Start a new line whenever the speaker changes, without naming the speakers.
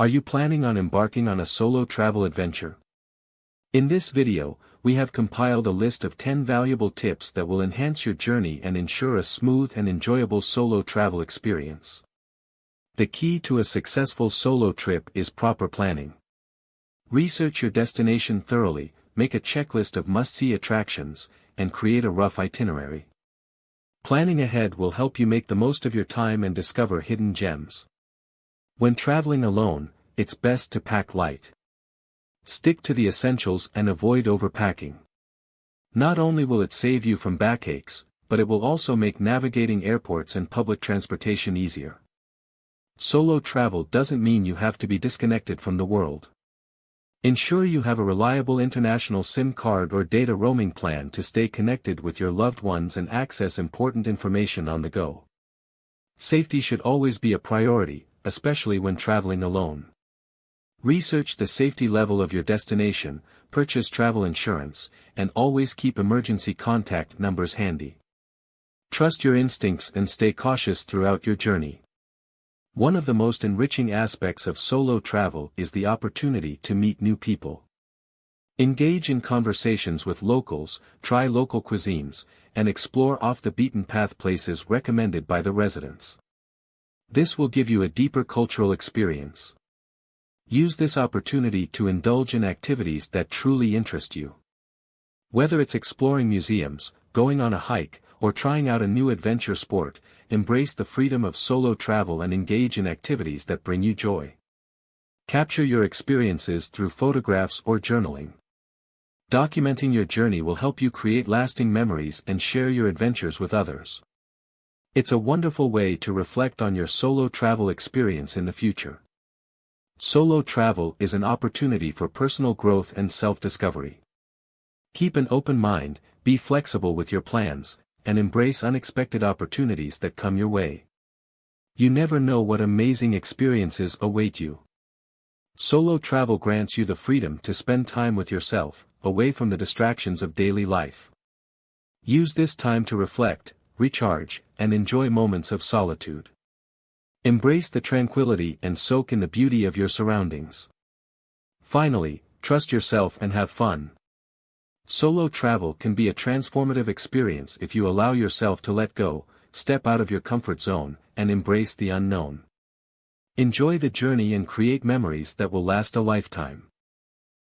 Are you planning on embarking on a solo travel adventure? In this video, we have compiled a list of 10 valuable tips that will enhance your journey and ensure a smooth and enjoyable solo travel experience. The key to a successful solo trip is proper planning. Research your destination thoroughly, make a checklist of must-see attractions, and create a rough itinerary. Planning ahead will help you make the most of your time and discover hidden gems. When traveling alone, it's best to pack light. Stick to the essentials and avoid overpacking. Not only will it save you from backaches, but it will also make navigating airports and public transportation easier. Solo travel doesn't mean you have to be disconnected from the world. Ensure you have a reliable international SIM card or data roaming plan to stay connected with your loved ones and access important information on the go. Safety should always be a priority, especially when traveling alone. Research the safety level of your destination, purchase travel insurance, and always keep emergency contact numbers handy. Trust your instincts and stay cautious throughout your journey. One of the most enriching aspects of solo travel is the opportunity to meet new people. Engage in conversations with locals, try local cuisines, and explore off-the-beaten-path places recommended by the residents. This will give you a deeper cultural experience. Use this opportunity to indulge in activities that truly interest you. Whether it's exploring museums, going on a hike, or trying out a new adventure sport, embrace the freedom of solo travel and engage in activities that bring you joy. Capture your experiences through photographs or journaling. Documenting your journey will help you create lasting memories and share your adventures with others. It's a wonderful way to reflect on your solo travel experience in the future. Solo travel is an opportunity for personal growth and self-discovery. Keep an open mind, be flexible with your plans, and embrace unexpected opportunities that come your way. You never know what amazing experiences await you. Solo travel grants you the freedom to spend time with yourself, away from the distractions of daily life. Use this time to reflect, recharge, and enjoy moments of solitude. Embrace the tranquility and soak in the beauty of your surroundings. Finally, trust yourself and have fun. Solo travel can be a transformative experience if you allow yourself to let go, step out of your comfort zone, and embrace the unknown. Enjoy the journey and create memories that will last a lifetime.